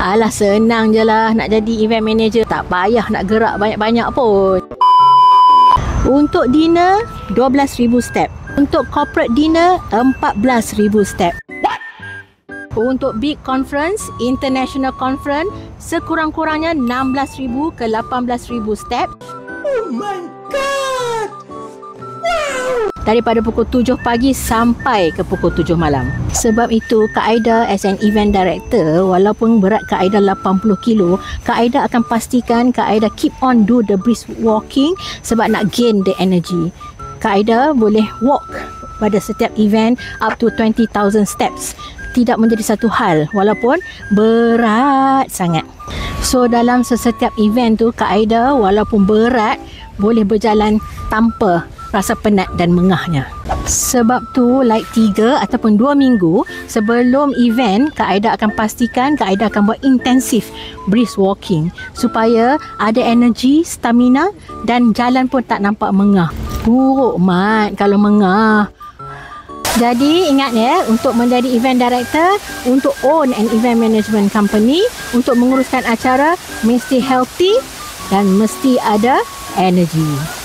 Alah, senang je lah nak jadi event manager. Tak payah nak gerak banyak-banyak pun. Untuk dinner, 12,000 step. Untuk corporate dinner, 14,000 step. Untuk big conference, international conference, sekurang-kurangnya 16,000 ke 18,000 step. Oh my God! Wow! Daripada pukul 7 pagi sampai ke pukul 7 malam. Sebab itu, Kak Aida as an event director, walaupun berat Kak Aida 80 kilo, Kak Aida akan pastikan Kak Aida keep on do the brisk walking sebab nak gain the energy. Kak Aida boleh walk pada setiap event up to 20,000 steps. Tidak menjadi satu hal walaupun berat sangat. So dalam setiap event tu, Kak Aida walaupun berat boleh berjalan tanpa rasa penat dan mengahnya. Sebab tu like 3 ataupun 2 minggu sebelum event, Kak Aida akan pastikan Kak Aida akan buat intensif brisk walking supaya ada energi, stamina dan jalan pun tak nampak mengah. Buruk mat kalau mengah. Jadi ingat ya, untuk menjadi event director, untuk own an event management company, untuk menguruskan acara mesti healthy dan mesti ada energy.